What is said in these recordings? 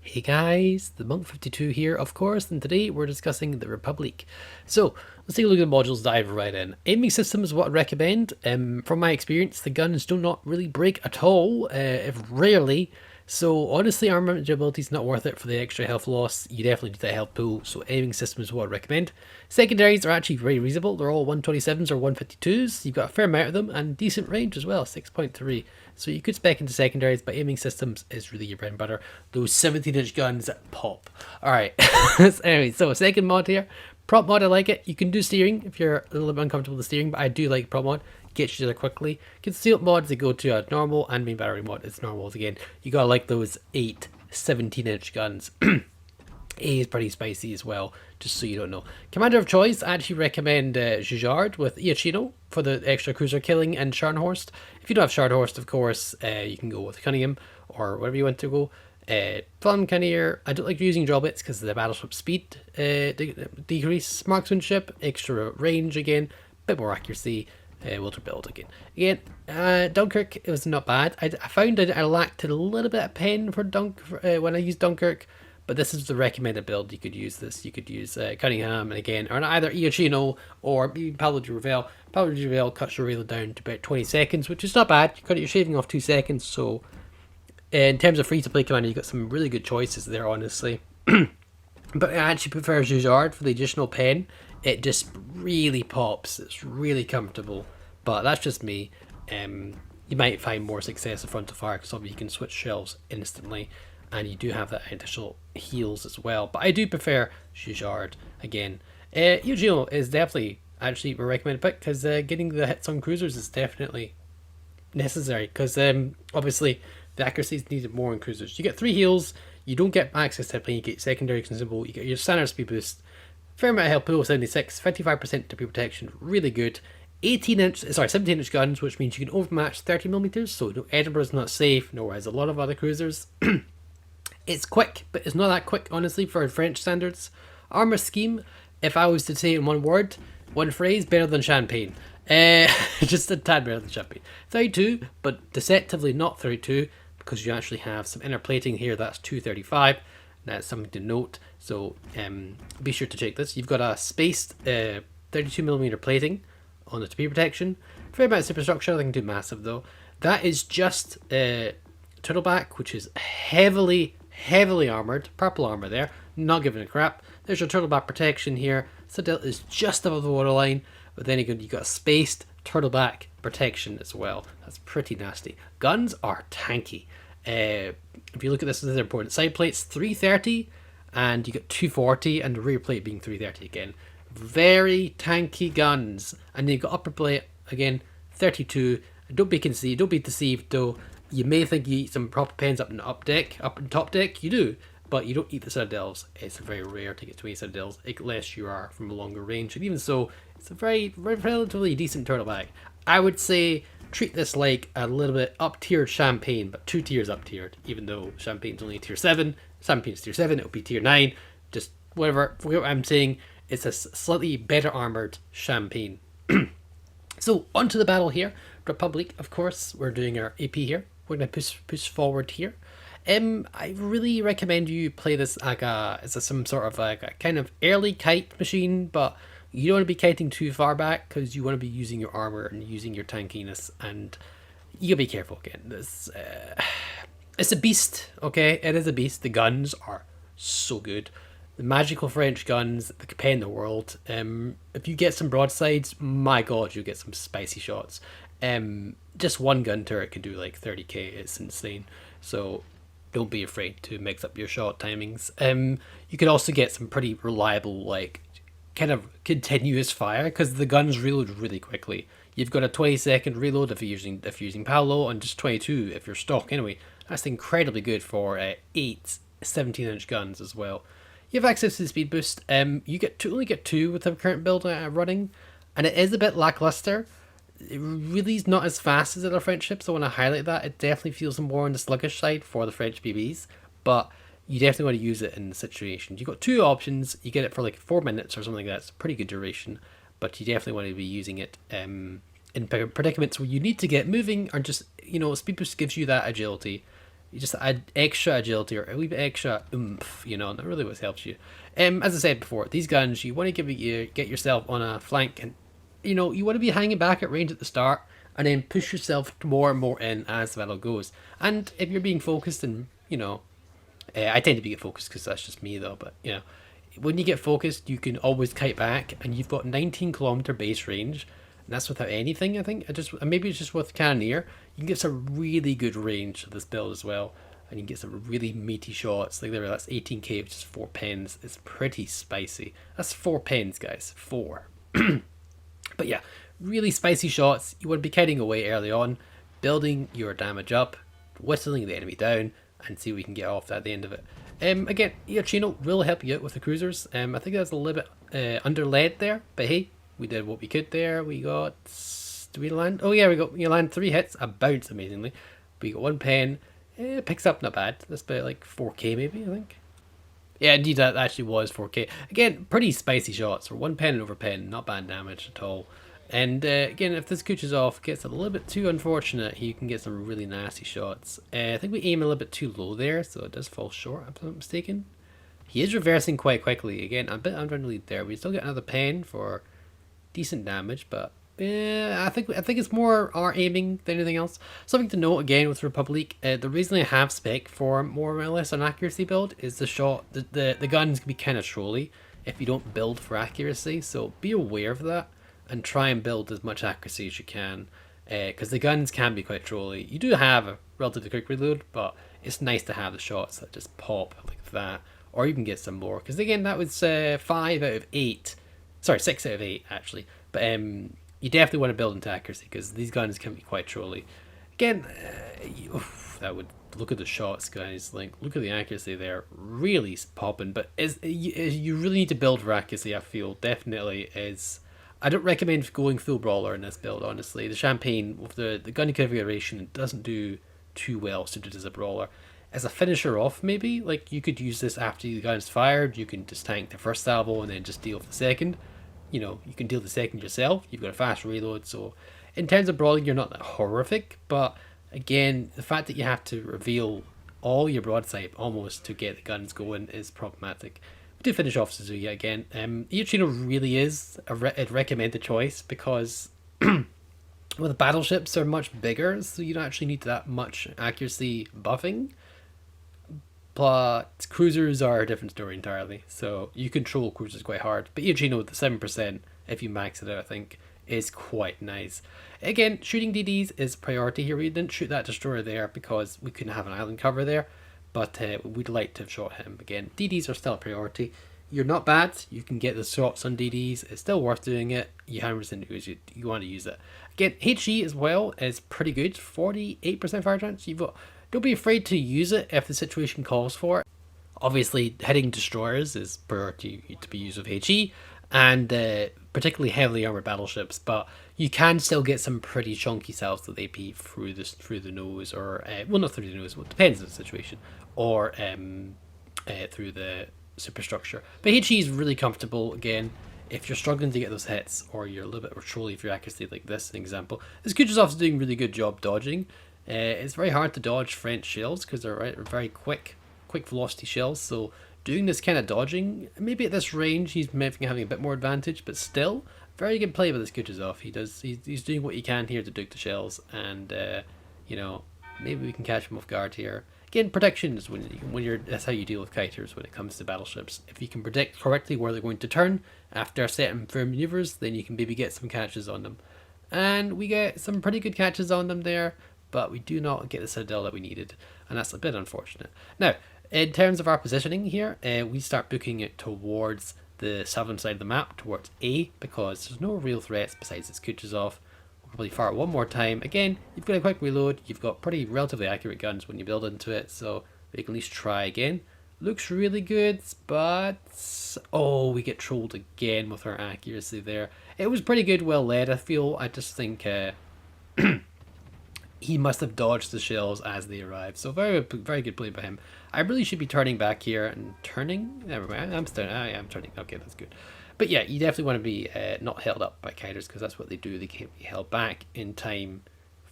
Hey guys, the Monk 52 here, of course, and today we're discussing the Republic. So, let's take a look at the modules, dive right in. Aiming system is what I recommend. From my experience, the guns do not really break at all, if rarely. So, honestly, armament durability is not worth it for the extra health loss. You definitely need that health pool, so aiming system is what I recommend. Secondaries are actually very reasonable. They're all 127s or 152s. You've got a fair amount of them, and decent range as well, 6.3. So you could spec into secondaries, but aiming systems is really your bread and butter. Those 17-inch guns pop. Alright, anyway, so second mod here. Prop mod, I like it. You can do steering if you're a little bit uncomfortable with the steering, but I do like prop mod. Gets you there quickly. Concealed mods, they go to a normal, and main battery mod, it's normals again. You gotta like those 8 17-inch guns. A is pretty spicy as well, just so you don't know. Commander of choice, I actually recommend Jujard with Iachino for the extra cruiser killing and Scharnhorst. If you don't have Scharnhorst, of course, you can go with Cunningham or whatever you want to go. Fun Cannier, I don't like using drawbits because of the battleship speed decrease, marksmanship, extra range again, bit more accuracy. Wilter build again. Dunkirk, it was not bad. I found I lacked a little bit of pen for when I used Dunkirk, but this is the recommended build. You could use this. You could use Cunningham, and again, or either Iachino or even Pablo de Revel. Pablo de Revel cuts your reload down to about 20 seconds, which is not bad. You're shaving off 2 seconds, so in terms of free-to-play commander, you've got some really good choices there, honestly. But I actually prefer Jujard for the additional pen. It just really pops. It's really comfortable. But that's just me. You might find more success in front of fire because obviously you can switch shells instantly. And you do have that additional heals as well. But I do prefer Jujard again. Eugenio is definitely actually a recommended pick because getting the hits on cruisers is definitely necessary because obviously the accuracy is needed more in cruisers. You get 3 heals, you don't get access to plane, you get secondary consumable, you get your standard speed boost, fair amount of health pool 76, 55% to protection, really good. 17-inch guns, which means you can overmatch 30mm, so no, Edinburgh's not safe, nor as a lot of other cruisers. It's quick, but it's not that quick, honestly, for French standards. Armour scheme, if I was to say in one word, one phrase, better than champagne. Just a tad better than champagne. 32, but deceptively not 32, because you actually have some inner plating here, that's 235. That's something to note, so be sure to check this. You've got a spaced 32mm plating on the to-be protection. Fair amount of superstructure, nothing too massive though. That is just turtleback, which is heavily armoured, purple armour there, not giving a crap. There's your turtleback protection here. Citadel is just above the waterline, but then again, you've got a spaced turtleback protection as well. That's pretty nasty. Guns are tanky. If you look at this, this is important. Side plates 330, and you got 240, and the rear plate being 330 again. Very tanky guns, and then you've got upper plate again 32. Don't be deceived though. You may think you eat some proper pens up in top deck. You do, but you don't eat the citadels. It's very rare to get 20 citadels unless you are from a longer range, and even so, it's a very relatively decent turtleback. I would say treat this like a little bit up-tiered champagne, but 2 tiers up-tiered, even though champagne's only tier 7. Champagne's tier 7, it'll be tier 9. Just whatever, forget what I'm saying. It's a slightly better armoured champagne. So, onto the battle here. Republic, of course, we're doing our AP here. We're going to push forward here. I really recommend you play this like as some sort of like a kind of early kite machine, but you don't want to be kiting too far back because you want to be using your armor and using your tankiness, and you gotta be careful again. It's a beast, okay? It is a beast. The guns are so good. The magical French guns that can pen the world. If you get some broadsides, my god, you'll get some spicy shots. Just one gun turret can do like 30k. It's insane. So don't be afraid to mix up your shot timings. You could also get some pretty reliable like kind of continuous fire because the guns reload really quickly. You've got a 20-second reload if you're using Paolo, and just 22 if you're stock. Anyway, that's incredibly good for 8 17-inch guns as well. You have access to the speed boost. You only get 2 with the current build running, and it is a bit lackluster. It really is not as fast as other French ships. I want to highlight that. It definitely feels more on the sluggish side for the French BBs, but you definitely want to use it in the situation. You've got 2 options. You get it for like 4 minutes or something like that. It's a pretty good duration, but you definitely want to be using it in predicaments where you need to get moving, or just, speed boost gives you that agility. You just add extra agility or a wee bit extra oomph, you know, and that really what helps you. As I said before, these guns, you want to get yourself on a flank, and you know, you want to be hanging back at range at the start, and then push yourself more and more in as the battle goes. And if you're being focused, and you know, I tend to be get focused because that's just me though, but you know, when you get focused, you can always kite back, and you've got 19 kilometer base range, and that's without anything. I think maybe it's just with Cannoneer. You can get some really good range of this build as well, and you can get some really meaty shots. Like there, that's 18k, which is 4 pens. It's pretty spicy. That's 4 pens, guys. 4. But yeah, really spicy shots. You want to be kiting away early on, building your damage up, whistling the enemy down, and see what we can get off at the end of it. Again, Chino will help you out with the cruisers. I think that's a little bit under lead there, but hey, we did what we could there. We got, do we land? Oh yeah, we land 3 hits, a bounce amazingly. We got 1 pen. It picks up not bad. That's about like 4k maybe, I think. Yeah, indeed, that actually was 4k. Again, pretty spicy shots for 1 pen and over pen, not bad damage at all. And again, if this cooches off, gets a little bit too unfortunate, you can get some really nasty shots. I think we aim a little bit too low there, so it does fall short, if I'm not mistaken. He is reversing quite quickly. Again, a bit under the lead there. We still get another pen for decent damage, but I think it's more our aiming than anything else. Something to note again with Republique, the reason I have spec for more or less an accuracy build is the guns can be kind of trolly if you don't build for accuracy, so be aware of that and try and build as much accuracy as you can, because the guns can be quite trolly. You do have a relatively quick reload, but it's nice to have the shots that just pop like that, or you can get some more, because again that was 5 out of 8, sorry 6 out of 8 actually, but you definitely want to build into accuracy because these guns can be quite trolly. Again, that would look at the shots, guys. Like look at the accuracy there, really popping. But you really need to build for accuracy. I feel definitely is. I don't recommend going full brawler in this build. Honestly, the champagne with the gun configuration doesn't do too well suited as a brawler. As a finisher off, maybe like you could use this after the gun's fired. You can just tank the first salvo and then just deal with the second. You know, you can deal the second yourself. You've got a fast reload, so in terms of brawling, you're not that horrific. But again, the fact that you have to reveal all your broadside almost to get the guns going is problematic. We do finish off Suzuki again. Iachino really is a recommended choice because well, the battleships are much bigger, so you don't actually need that much accuracy buffing. But cruisers are a different story entirely, so you control cruisers quite hard. But Iachino with the 7%, if you max it out, I think, is quite nice. Again, shooting DDs is priority here. We didn't shoot that destroyer there because we couldn't have an island cover there, but we'd like to have shot him. Again, DDs are still a priority. You're not bad. You can get the shots on DDs. It's still worth doing it. You 100% use it. You want to use it. Again, HE as well is pretty good. 48% fire chance. You've got. Don't be afraid to use it if the situation calls for it. Obviously, hitting destroyers is priority to be used with HE, and particularly heavily armored battleships. But you can still get some pretty chunky cells with AP through the nose, or well, not through the nose. Well, it depends on the situation, or through the superstructure. But HE is really comfortable. Again, if you're struggling to get those hits, or you're a little bit trolly for your accuracy, like this an example, this Kucherov's doing a really good job dodging. It's very hard to dodge French shells because they're very quick velocity shells. So doing this kind of dodging, maybe at this range he's maybe having a bit more advantage, but still very good play by this Kucherov. He's doing what he can here to duke the shells, and you know, maybe we can catch him off guard here. Again, prediction is that's how you deal with kiters when it comes to battleships. If you can predict correctly where they're going to turn after certain firm maneuvers, then you can maybe get some catches on them, and we get some pretty good catches on them there. But we do not get the citadel that we needed, and that's a bit unfortunate. Now, in terms of our positioning here, we start booking it towards the southern side of the map, towards A, because there's no real threats besides its Kucherov. We'll probably fire it one more time. Again, you've got a quick reload, you've got pretty relatively accurate guns when you build into it, so we can at least try again. Looks really good, but oh, we get trolled again with our accuracy there. It was pretty good, well led, I feel. I just think he must have dodged the shells as they arrived. So very good play by him. I really should be turning back here and turning. Never mind. I am turning. Okay, that's good. But yeah, you definitely want to be not held up by kiters because that's what they do. They can't be held back in time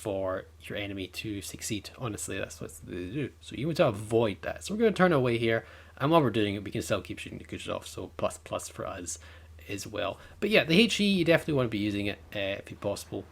for your enemy to succeed. Honestly, that's what they do. So you want to avoid that. So we're going to turn away here, and while we're doing it, we can still keep shooting the Kujas off. So plus plus for us as well. But yeah, the HE, you definitely want to be using it if possible.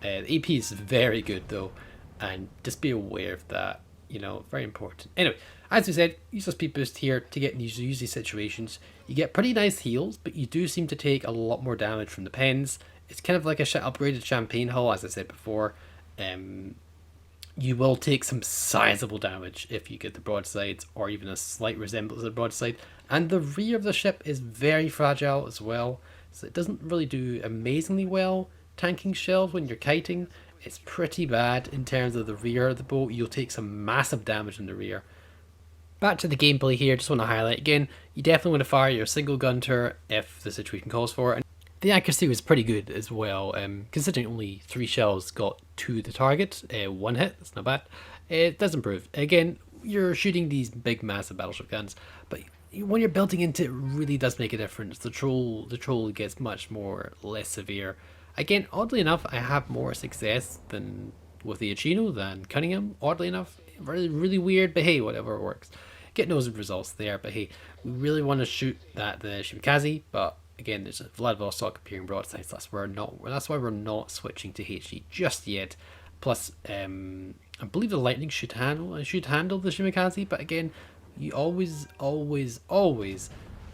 The AP is very good though, and just be aware of that. You know, very important. Anyway, as we said, use the speed boost here to get in these situations. You get pretty nice heals, but you do seem to take a lot more damage from the pens. It's kind of like a upgraded champagne hull, as I said before. You will take some sizable damage if you get the broadsides or even a slight resemblance of the broadside. And the rear of the ship is very fragile as well, so it doesn't really do amazingly well tanking shells when you're kiting. It's pretty bad in terms of the rear of the boat. You'll take some massive damage in the rear. Back to the gameplay here, just want to highlight again, you definitely want to fire your single gun turret if the situation calls for it. And the accuracy was pretty good as well, considering only 3 shells got to the target, 1 hit, that's not bad. It does improve. Again, you're shooting these big massive battleship guns, but when you're building into it, it really does make a difference. The troll gets much more less severe. Again, oddly enough, I have more success than with the Achino than Cunningham. Oddly enough, really, really weird, but hey, whatever works. Get those results there, but hey, we really want to shoot the Shimikaze, but again, there's a Vladivostok appearing broadsides. That's why we're not switching to HE just yet. Plus, I believe the lightning should handle the Shimikaze, but again, you always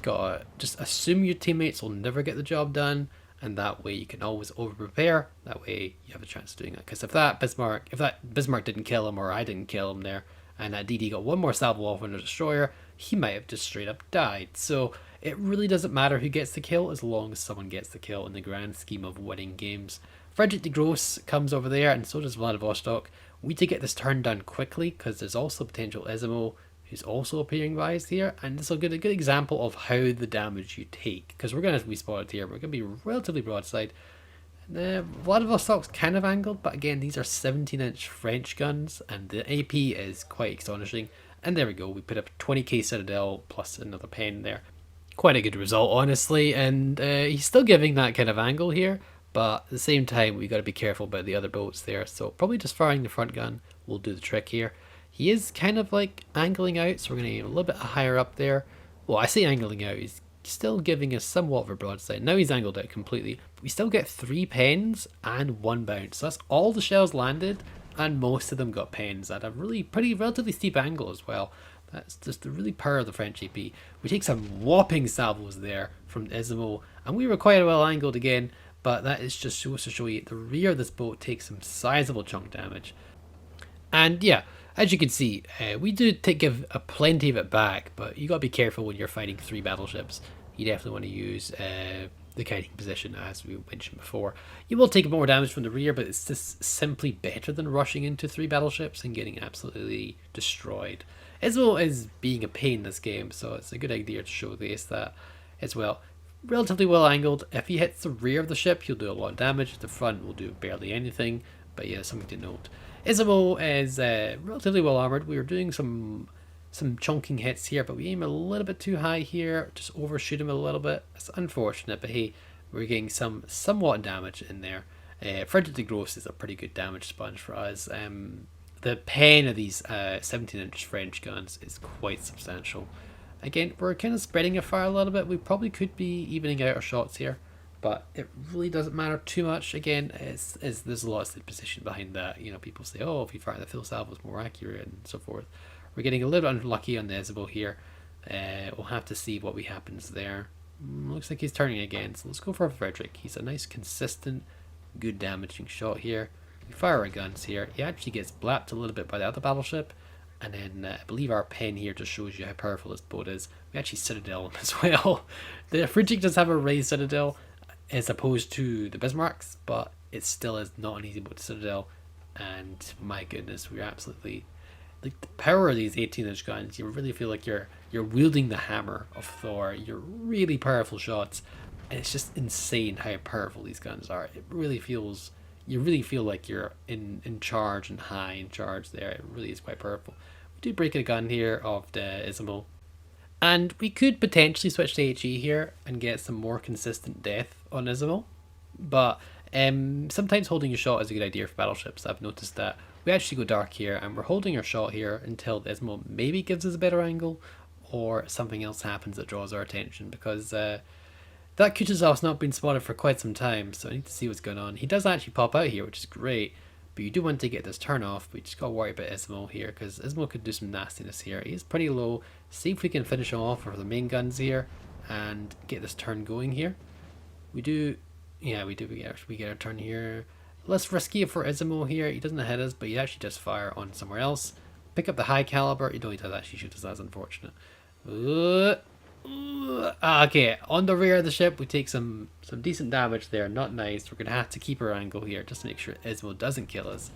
gotta just assume your teammates will never get the job done. And that way you can always over prepare. That way you have a chance of doing it. Because if that Bismarck didn't kill him, or I didn't kill him there, and that DD got one more salvo off on a destroyer, he might have just straight up died. So it really doesn't matter who gets the kill as long as someone gets the kill in the grand scheme of winning games. Frederick de Gross comes over there, and so does Vladivostok. We need to get this turned done quickly because there's also potential Ismo who's also appearing biased here, and this will get a good example of how the damage you take, because we're going to be spotted here. We're going to be relatively broadside. Vladivostok's kind of angled, but again, these are 17-inch French guns, and the AP is quite astonishing. And there we go, we put up 20k Citadel plus another pen there. Quite a good result, honestly, and he's still giving that kind of angle here, but at the same time, we got to be careful about the other boats there, so probably just firing the front gun will do the trick here. He is kind of like angling out, so we're going to get a little bit higher up there. Well, I say angling out, he's still giving us somewhat of a broadside. Now he's angled out completely. We still get 3 pens and 1 bounce. So that's all the shells landed, and most of them got pens at a relatively steep angle as well. That's just the really power of the French AP. We take some whopping salvos there from Ismo, and we were quite well angled again, but that is just to show you the rear of this boat takes some sizable chunk damage. And yeah, as you can see, we do give a plenty of it back, but you gotta be careful when you're fighting 3 battleships. You definitely want to use the kiting position, as we mentioned before. You will take more damage from the rear, but it's just simply better than rushing into 3 battleships and getting absolutely destroyed. Ismo is being a pain in this game, so it's a good idea to showcase that as well. Relatively well angled. If he hits the rear of the ship, he'll do a lot of damage. The front will do barely anything, but yeah, something to note. Ismo is relatively well armored. We were doing some chunking hits here, but we aim a little bit too high here, just overshoot him a little bit. It's unfortunate, but hey, we're getting somewhat damage in there. Frederick de Gross is a pretty good damage sponge for us. The pen of these 17-inch French guns is quite substantial. Again, we're kind of spreading our fire a little bit. We probably could be evening out our shots here, but it really doesn't matter too much. Again, there's a lot of position behind that. You know, people say, oh, if you fire the full salvo, it's more accurate and so forth. We're getting a little unlucky on the Isabel here. We'll have to see what happens there. Looks like he's turning again, so let's go for Frederick. He's a nice, consistent, good damaging shot here. We fire our guns here. He actually gets blapped a little bit by the other battleship. And then I believe our pen here just shows you how powerful this boat is. We actually Citadel him as well. The Frigid does have a raised Citadel as opposed to the Bismarcks, but it still is not an easy boat to Citadel. And my goodness, we're absolutely... like the power of these 18-inch guns, you really feel like you're wielding the hammer of Thor. You're really powerful shots. And it's just insane how powerful these guns are. It really feels... you really feel like you're in charge and high in charge there. It really is quite powerful. We do break a gun here of the Ismo. And we could potentially switch to HE here and get some more consistent death on Ismo. But Sometimes holding your shot is a good idea for battleships. I've noticed that we actually go dark here and we're holding our shot here until the Ismo maybe gives us a better angle or something else happens that draws our attention, because that Kutuzov's not been spotted for quite some time, so I need to see what's going on. He does actually pop out here, which is great, but you do want to get this turn off. We just got to worry about Ismo here, because Ismo could do some nastiness here. He's pretty low. See if we can finish him off with the main guns here and get this turn going here. We do, yeah, we do. We get our turn here. Less risky for Ismo here. He doesn't hit us, but he actually does fire on somewhere else. Pick up the high caliber. You know, he does actually shoot us. That's unfortunate. Okay, on the rear of the ship, we take some decent damage there. Not nice. We're going to have to keep our angle here just to make sure Ismo doesn't kill us.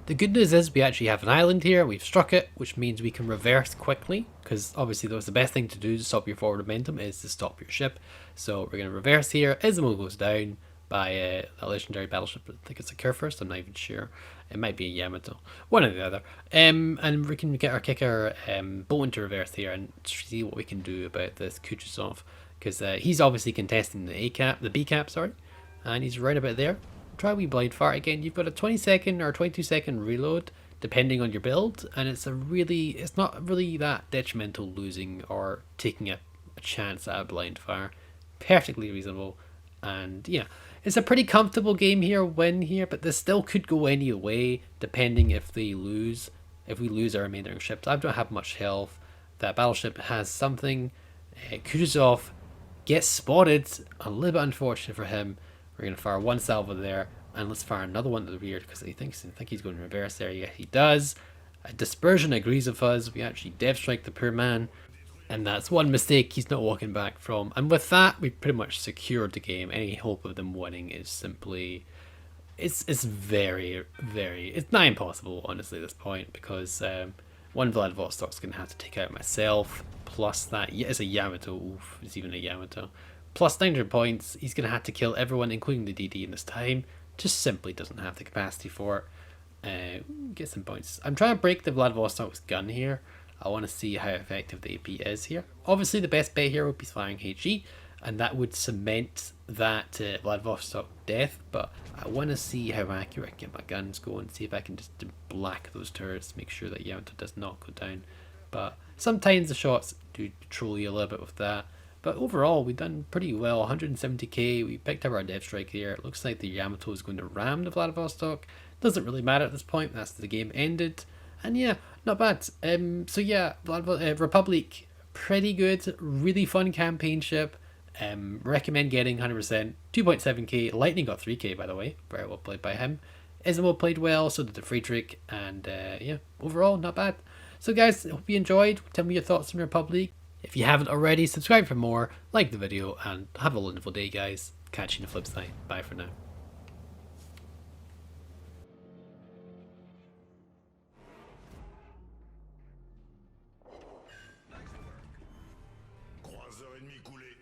The good news is we actually have an island here. We've struck it, which means we can reverse quickly, because obviously that was the best thing to do to stop your forward momentum, is to stop your ship. So we're going to reverse here. Ismo goes down by a legendary battleship. I think it's a Kurfürst. I'm not even sure. It might be a Yamato. One or the other. And we can get our kicker boat into reverse here and see what we can do about this Kutuzov, because he's obviously contesting the B cap, sorry, and he's right about there. Try we blind fire again. You've got a 20-second or 22-second reload depending on your build, and it's not really that detrimental losing or taking a chance at a blind fire. Perfectly reasonable, and yeah, it's a pretty comfortable game here, win here, but this still could go any way depending if we lose our remaining ships. I don't have much health. That battleship has something. Kutuzov gets spotted, a little bit unfortunate for him. We're going to fire one salvo there, and let's fire another one to the rear, because I think he's going to reverse there. Yeah, he does. A dispersion agrees with us. We actually dev strike the poor man, and that's one mistake he's not walking back from. And with that, we pretty much secured the game. Any hope of them winning is simply, it's very, very, it's not impossible, honestly, at this point, because one Vladivostok's going to have to take out myself, plus that is a Yamato. Oof, it's even a Yamato. Plus 900 points, he's going to have to kill everyone, including the DD in this time. Just simply doesn't have the capacity for it. Get some points. I'm trying to break the Vladivostok's gun here. I want to see how effective the AP is here. Obviously, the best bet here would be firing HE, and that would cement that Vladivostok death, but I want to see how accurate I can get my guns going, see if I can just black those turrets, make sure that Yamato does not go down. But sometimes the shots do troll you a little bit with that. But overall, we've done pretty well. 170k, we picked up our dev strike here. It looks like the Yamato is going to ram the Vladivostok. Doesn't really matter at this point, that's the game ended. And yeah, not bad. So yeah, Republic, pretty good, really fun campaign ship. Recommend getting 100%. 2.7k, Lightning got 3k by the way, very well played by him. Ismo played well, so did the Friedrich, and yeah, overall, not bad. So guys, I hope you enjoyed. Tell me your thoughts on Republic. If you haven't already, subscribe for more, like the video, and have a wonderful day, guys. Catch you in the flip side. Bye for now. Croiseur ennemi coulé.